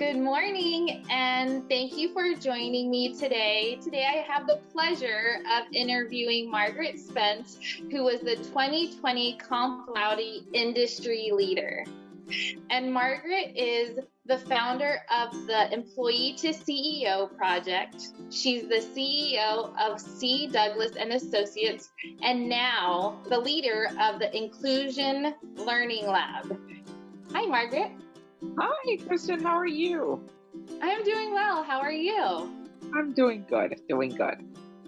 Good morning, and thank you for joining me today. Today, I have the pleasure of interviewing Margaret Spence, who was the 2020 Comp Laude Industry Leader. And Margaret is the founder of the Employee to CEO project. She's the CEO of C. Douglas and Associates, and now the leader of the Inclusion Learning Lab. Hi, Margaret. Hi, Kristen. How are you? I'm doing well. How are you? I'm doing good.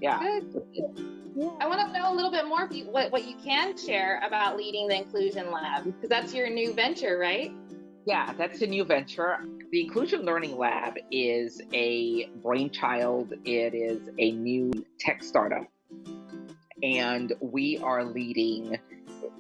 Yeah. Good. Yeah. I want to know a little bit more what you can share about leading the Inclusion Lab, because that's your new venture, right? Yeah, that's a new venture. The Inclusion Learning Lab is a brainchild. It is a new tech startup. And we are leading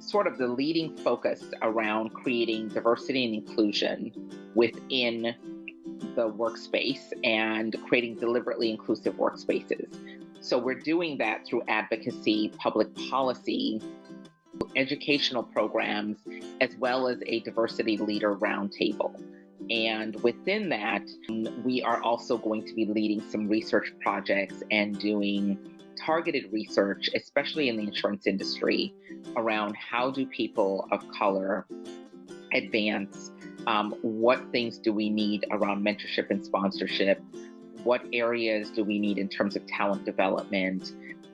sort of the leading focus around creating diversity and inclusion within the workspace and creating deliberately inclusive workspaces. So we're doing that through advocacy, public policy, educational programs, as well as a diversity leader roundtable. And within that, we are also going to be leading some research projects and doing targeted research, especially in the insurance industry, around how do people of color advance, what things do we need around mentorship and sponsorship, what areas do we need in terms of talent development,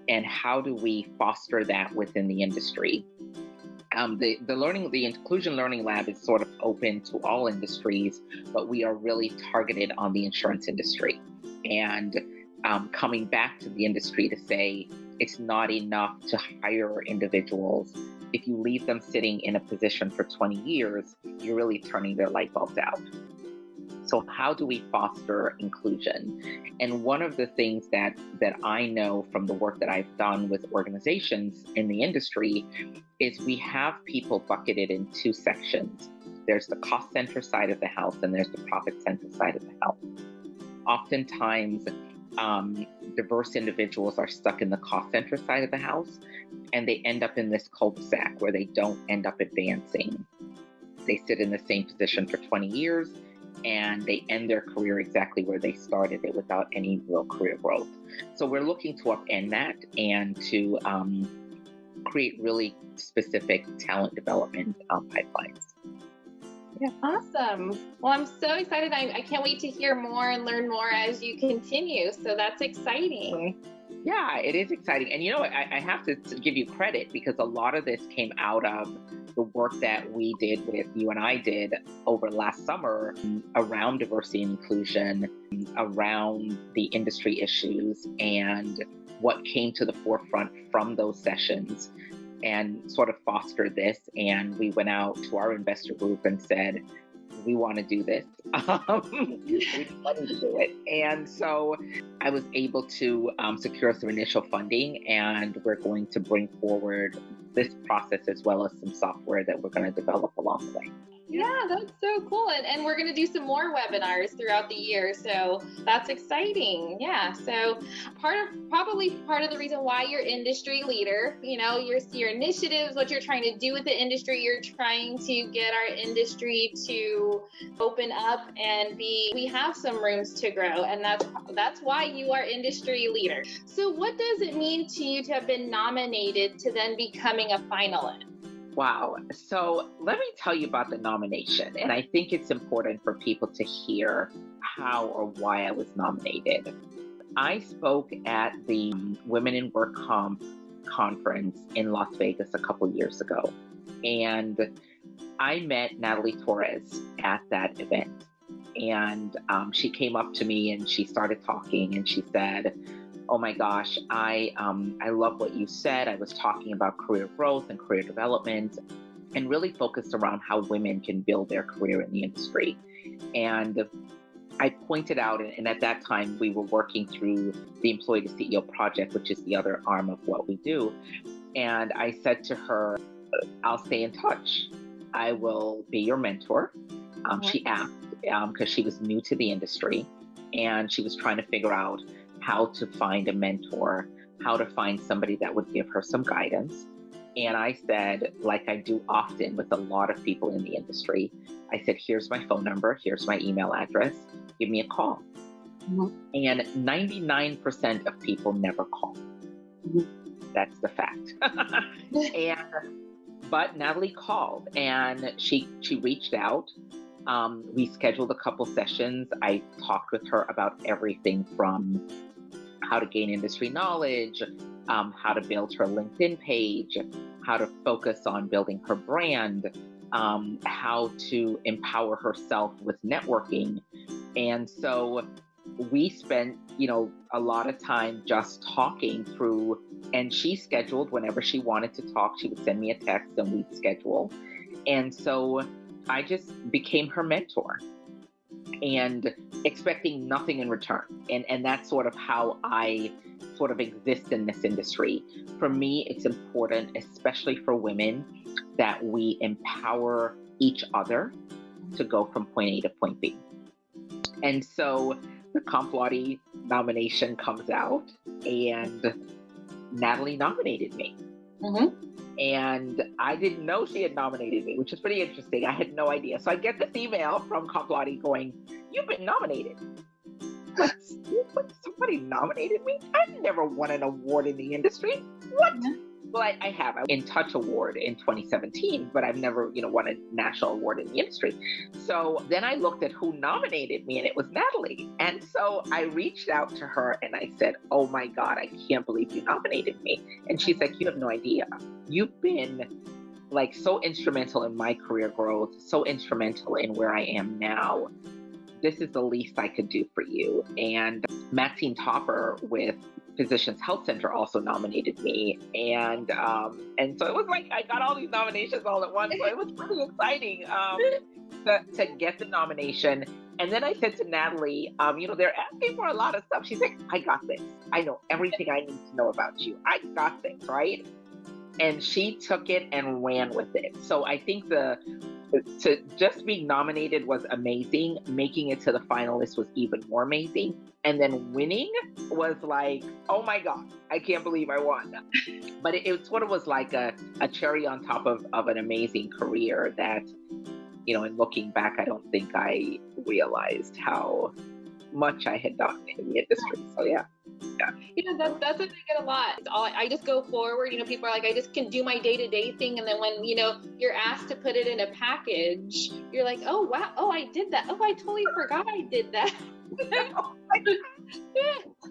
and how do we foster that within the industry. The Inclusion Learning Lab is sort of open to all industries, but we are really targeted on the insurance industry. And coming back to the industry to say it's not enough to hire individuals. If you leave them sitting in a position for 20 years, you're really turning their light bulbs out. So how do we foster inclusion? And one of the things that I know from the work that I've done with organizations in the industry is we have people bucketed in two sections. There's the cost center side of the house and there's the profit center side of the house. Oftentimes, diverse individuals are stuck in the cost center side of the house, and they end up in this cul-de-sac where they don't end up advancing. They sit in the same position for 20 years, and they end their career exactly where they started it without any real career growth. So we're looking to upend that and to create really specific talent development pipelines. Yeah. Awesome. Well, I'm so excited. I can't wait to hear more and learn more as you continue. So that's exciting. Yeah, it is exciting. And I have to give you credit because a lot of this came out of the work that you and I did over last summer around diversity and inclusion, around the industry issues, and what came to the forefront from those sessions, and sort of fostered this. And we went out to our investor group and said, we want to do this. We wanted to do it. And so I was able to secure some initial funding, and we're going to bring forward this process as well as some software that we're going to develop along the way. Yeah, that's so cool. And we're going to do some more webinars throughout the year. So that's exciting. Yeah. So probably part of the reason why you're industry leader, your initiatives, what you're trying to do with the industry, you're trying to get our industry to open up and we have some rooms to grow. And that's why you are industry leader. So what does it mean to you to have been nominated to then becoming a finalist? Wow. So let me tell you about the nomination. And I think it's important for people to hear how or why I was nominated. I spoke at the Women in Work Comp conference in Las Vegas a couple years ago. And I met Natalie Torres at that event. And she came up to me and she started talking and she said, oh my gosh, I love what you said. I was talking about career growth and career development and really focused around how women can build their career in the industry. And I pointed out, and at that time we were working through the Employee to CEO project, which is the other arm of what we do. And I said to her, I'll stay in touch. I will be your mentor. She asked because she was new to the industry and she was trying to figure out how to find a mentor, how to find somebody that would give her some guidance. And I said, like I do often with a lot of people in the industry, I said, here's my phone number, here's my email address, give me a call. Mm-hmm. And 99% of people never call. Mm-hmm. That's the fact. But Natalie called and she reached out. We scheduled a couple sessions. I talked with her about everything from how to gain industry knowledge, how to build her LinkedIn page, how to focus on building her brand, how to empower herself with networking. And so we spent, a lot of time just talking through, and she scheduled whenever she wanted to talk. She would send me a text and we'd schedule. And so I just became her mentor and expecting nothing in return. And that's sort of how I sort of exist in this industry. For me, it's important, especially for women, that we empower each other to go from point A to point B. And so the Comp Laude nomination comes out and Natalie nominated me. Mm-hmm. And I didn't know she had nominated me, which is pretty interesting. I had no idea. So I get this email from Comp Laude going, you've been nominated. What? Somebody nominated me? I've never won an award in the industry. What? Mm-hmm. Well, I have. I In Touch Award in 2017, but I've never, won a national award in the industry. So then I looked at who nominated me, and it was Natalie. And so I reached out to her and I said, oh my God, I can't believe you nominated me. And she's like, you have no idea. You've been like so instrumental in my career growth, so instrumental in where I am now. This is the least I could do for you. And Maxine Topper with Physicians Health Center also nominated me. And so it was like, I got all these nominations all at once. So it was pretty exciting to get the nomination. And then I said to Natalie, they're asking for a lot of stuff. She's like, I got this. I know everything I need to know about you. I got this, right? And she took it and ran with it. So I think to just being nominated was amazing. Making it to the finalists was even more amazing. And then winning was like, oh my God, I can't believe I won. But it sort of was like a cherry on top of an amazing career that, in looking back, I don't think I realized how much I had done in the industry. So yeah. That's what I get a lot. I just go forward. People are like, I just can do my day-to-day thing. And then when, you're asked to put it in a package, you're like, oh, wow. Oh, I did that. Oh, I totally forgot I did that. I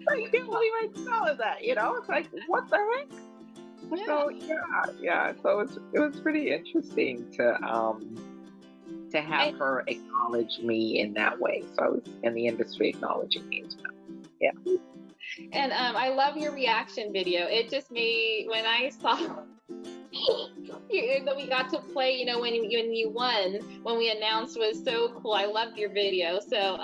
can't believe I saw that, It's like, what the heck? Yeah. So, yeah. So it was pretty interesting to have her acknowledge me in that way. So I was in the industry acknowledging me as well. Yeah. And I love your reaction video. It just made, when I saw that we got to play, when you won, when we announced, was so cool. I loved your video. So,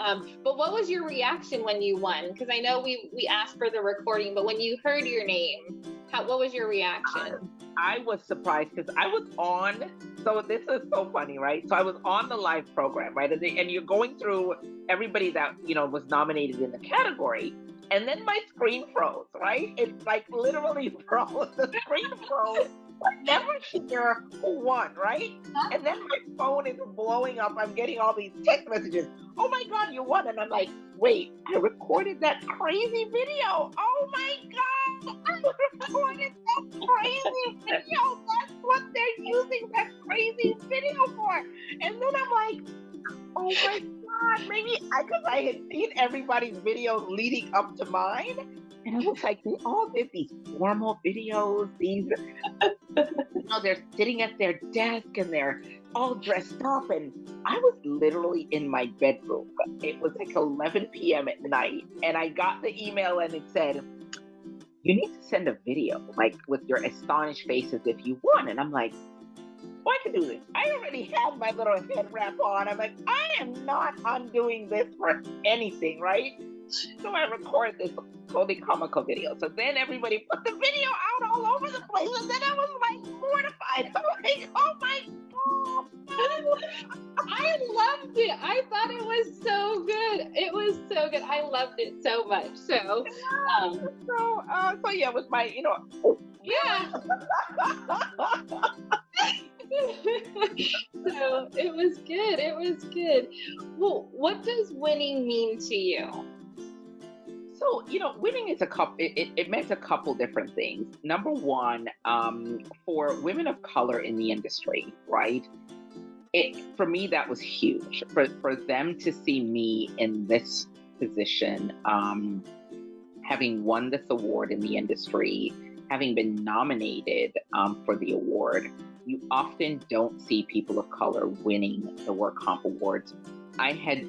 but what was your reaction when you won? Because I know we asked for the recording, but when you heard your name, what was your reaction? I was surprised because I was on. So this is so funny, right? So I was on the live program, right? And you're going through everybody that, was nominated in the category. And then my screen froze, right? It's like literally froze. The screen froze. I never hear who won, right? And then my phone is blowing up. I'm getting all these text messages. Oh my God, you won. And I'm like, wait, I recorded that crazy video. Oh my God, I recorded that crazy video. That's what they're using that crazy video for. And then I'm like, oh my God, maybe because I had seen everybody's videos leading up to mine. And I was like, they all did these formal videos, they're sitting at their desk and they're all dressed up. And I was literally in my bedroom. It was like 11 p.m. at night. And I got the email and it said, you need to send a video, like with your astonished face as if you won. And I'm like, well, I can do this. I already had my little head wrap on. I'm like, I am not undoing this for anything, right? So I record this totally comical video. So then everybody put the video out all over the place. And then I was like mortified. I'm like, oh my God. I loved it. I thought it was so good. It was so good. I loved it so much. So, so yeah, with my, Yeah. So it was good. It was good. Well, what does winning mean to you? So, winning is a couple, it meant a couple different things. Number one, for women of color in the industry, right? For me, that was huge. For them to see me in this position, having won this award in the industry, having been nominated for the award, you often don't see people of color winning the work comp awards. I had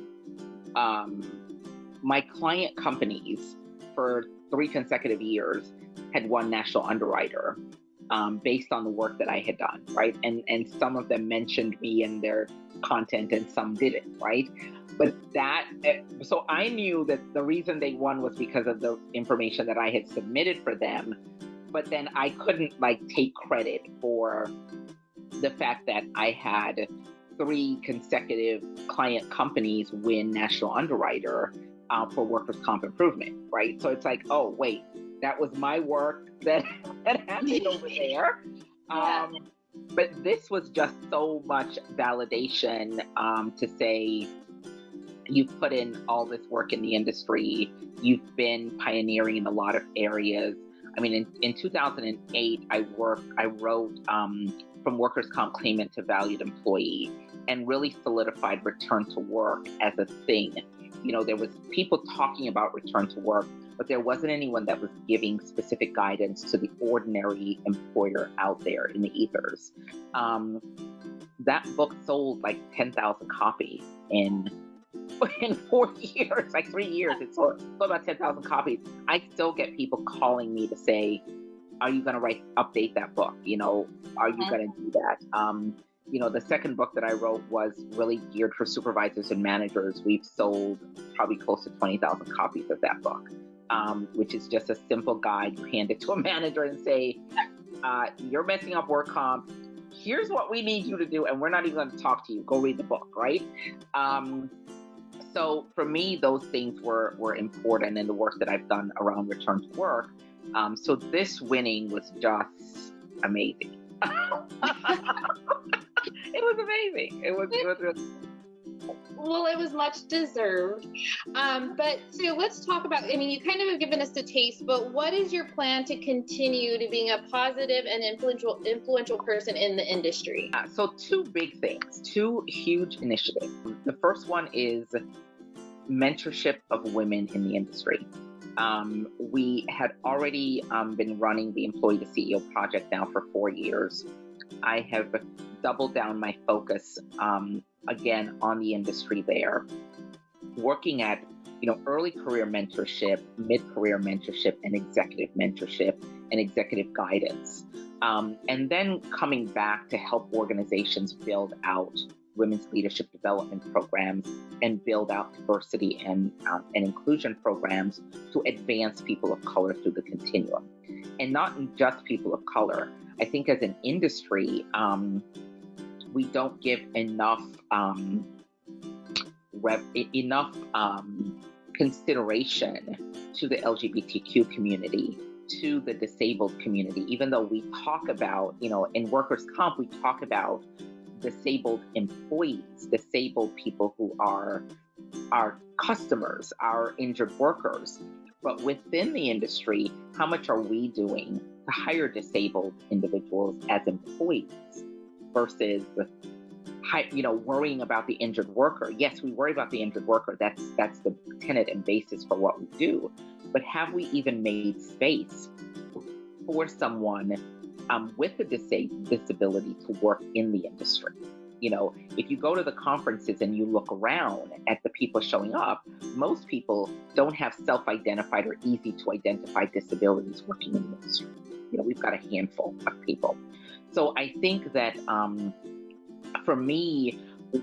my client companies for 3 consecutive years had won National Underwriter based on the work that I had done, right? And some of them mentioned me in their content and some didn't, right? But so I knew that the reason they won was because of the information that I had submitted for them, but then I couldn't take credit for the fact that I had 3 consecutive client companies win National Underwriter for workers' comp improvement, right? So it's like, oh, wait, that was my work that happened over there. Yeah. But this was just so much validation to say, you've put in all this work in the industry. You've been pioneering in a lot of areas. I mean, in 2008, I wrote From Workers' Comp Claimant to Valued Employee, and really solidified return to work as a thing. There was people talking about return to work, but there wasn't anyone that was giving specific guidance to the ordinary employer out there in the ethers. That book sold 10,000 copies in 4 years, 3 years. It sold about 10,000 copies. I still get people calling me to say, are you going to update that book? Are you going to do that? The second book that I wrote was really geared for supervisors and managers. We've sold probably close to 20,000 copies of that book, which is just a simple guide. You hand it to a manager and say, you're messing up work comp. Here's what we need you to do, and we're not even going to talk to you. Go read the book, right? So for me, those things were important in the work that I've done around return to work. So this winning was just amazing. It was amazing. It was really. Well, it was much deserved. But so let's talk about, you kind of have given us a taste, but what is your plan to continue to being a positive and influential person in the industry? So 2 big things, 2 huge initiatives. The first one is mentorship of women in the industry. We had already been running the Employee to CEO project now for 4 years. I have doubled down my focus again on the industry there, working at early career mentorship, mid-career mentorship, and executive guidance, and then coming back to help organizations build out women's leadership development programs and build out diversity and inclusion programs to advance people of color through the continuum. And not just people of color. I think as an industry, we don't give enough consideration to the LGBTQ community, to the disabled community, even though we talk about, in workers' comp, we talk about disabled employees, disabled people who are our customers, our injured workers. But within the industry, how much are we doing to hire disabled individuals as employees versus, worrying about the injured worker? Yes, we worry about the injured worker. That's the tenet and basis for what we do. But have we even made space for someone with a disability to work in the industry? If you go to the conferences and you look around at the people showing up, most people don't have self-identified or easy to identify disabilities working in the industry. We've got a handful of people. So I think that for me,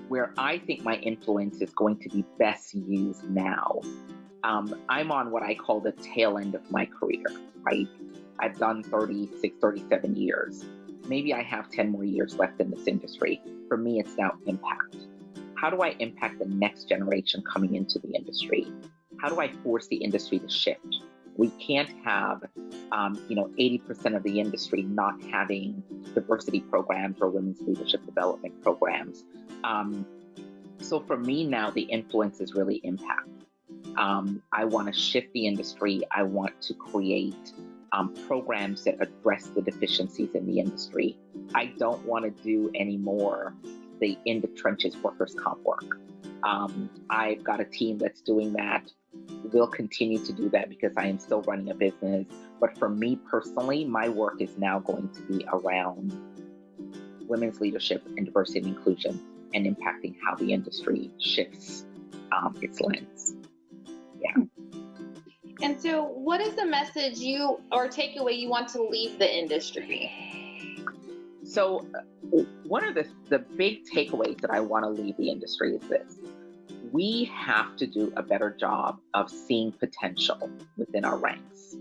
where I think my influence is going to be best used now, I'm on what I call the tail end of my career, right? I've done 36, 37 years. Maybe I have 10 more years left in this industry. For me, it's now impact. How do I impact the next generation coming into the industry? How do I force the industry to shift? We can't have, 80% of the industry not having diversity programs or women's leadership development programs. So for me now, the influence is really impact. I want to shift the industry. I want to create programs that address the deficiencies in the industry. I don't want to do any more the in the trenches workers' comp work. I've got a team that's doing that. We'll continue to do that because I am still running a business. But for me personally, my work is now going to be around women's leadership and diversity and inclusion and impacting how the industry shifts its lens. Yeah. And so what is the message or takeaway you want to leave the industry? So one of the big takeaways that I want to leave the industry is this. We have to do a better job of seeing potential within our ranks.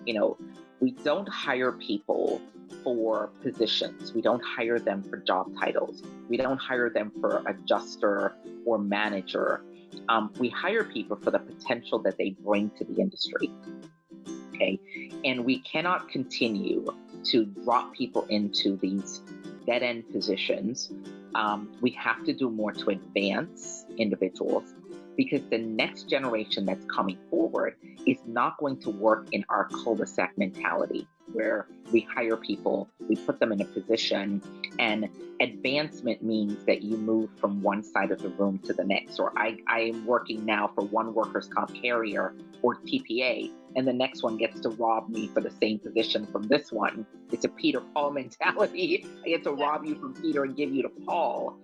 We don't hire people for positions. We don't hire them for job titles. We don't hire them for adjuster or manager. We hire people for the potential that they bring to the industry. Okay. And we cannot continue to drop people into these dead-end positions. We have to do more to advance individuals, because the next generation that's coming forward is not going to work in our cul-de-sac mentality, where we hire people, we put them in a position, and advancement means that you move from one side of the room to the next. Or I am working now for one workers' comp carrier or TPA, and the next one gets to rob me for the same position from this one. It's a Peter Paul mentality. I get to rob you from Peter and give you to Paul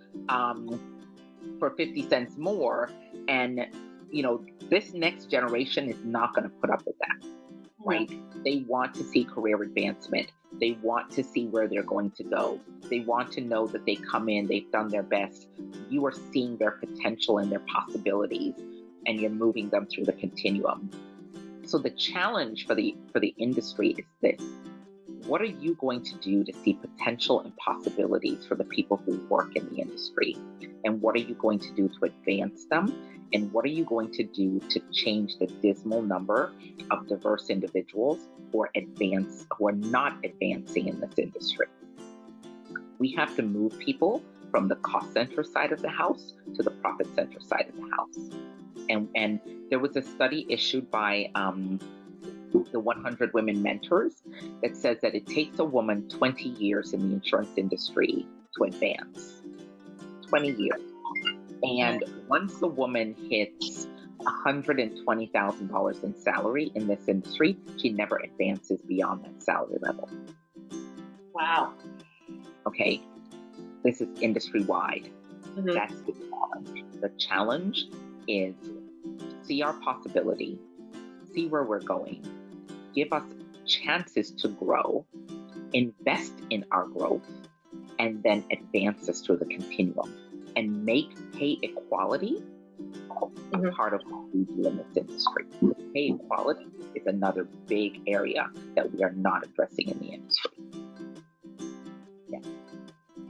for 50 cents more. And, this next generation is not going to put up with that, right? They want to see career advancement. They want to see where they're going to go. They want to know that they come in, they've done their best. You are seeing their potential and their possibilities, and you're moving them through the continuum. So the challenge for the industry is this. What are you going to do to see potential and possibilities for the people who work in the industry? And what are you going to do to advance them? And what are you going to do to change the dismal number of diverse individuals who are not advancing in this industry? We have to move people from the cost center side of the house to the profit center side of the house. And there was a study issued by the 100 Women Mentors that says that it takes a woman 20 years in the insurance industry to advance. 20 years. And once a woman hits $120,000 in salary in this industry, she never advances beyond that salary level. Wow. Okay. This is industry-wide. Mm-hmm. That's the challenge. The challenge is see our possibility, see where we're going, give us chances to grow, invest in our growth, and then advance us through the continuum and make pay equality a part of what we do in this industry. Pay equality is another big area that we are not addressing in the industry. Yeah.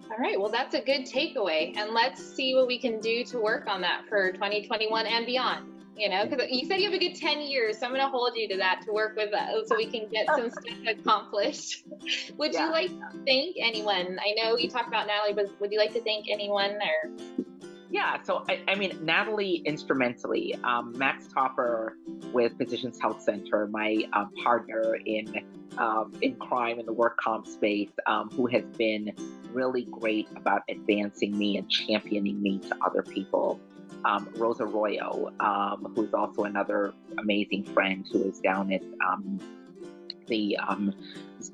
All right, well, that's a good takeaway. And let's see what we can do to work on that for 2021 and beyond. Because you said you have a good 10 years, so I'm going to hold you to that to work with that so we can get some stuff accomplished. Would you like to thank anyone? I know you talked about Natalie, but would you like to thank anyone? Or? Yeah, so I mean, Natalie instrumentally, Max Topper with Physicians Health Center, my partner in crime in the work comp space, who has been really great about advancing me and championing me to other people. Rosa Arroyo, who's also another amazing friend who is down at the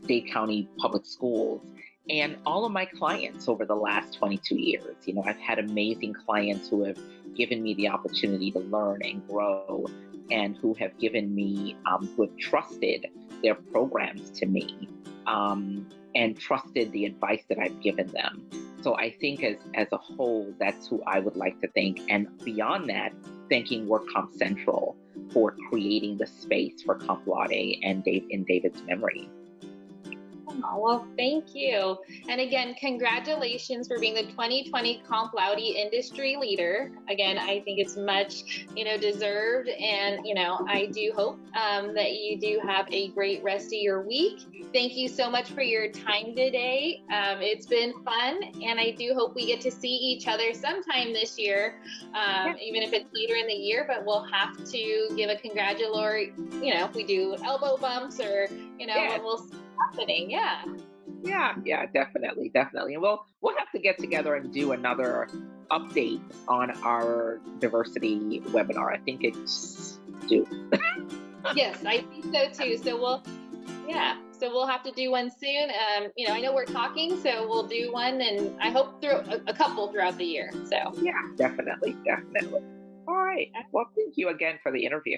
Dade County Public Schools, and all of my clients over the last 22 years. I've had amazing clients who have given me the opportunity to learn and grow, and who have given me, who have trusted their programs to me, and trusted the advice that I've given them. So I think as a whole, that's who I would like to thank. And beyond that, thanking WorkComp Central for creating the space for Comp Laude and in David's memory. Oh, well, thank you. And again, congratulations for being the 2020 Comp Laude industry leader. Again, I think it's much, deserved. And, I do hope that you do have a great rest of your week. Thank you so much for your time today. It's been fun. And I do hope we get to see each other sometime this year, even if it's later in the year, but we'll have to give a congratulatory, if we do elbow bumps or, Yes. we'll see happening. Yeah. Yeah, definitely, definitely. And we'll have to get together and do another update on our diversity webinar. I think it's due. Yes, I think so too. So we'll have to do one soon. I know we're talking, so we'll do one, and I hope through a couple throughout the year. So Yeah, definitely, definitely. All right. Well, thank you again for the interview.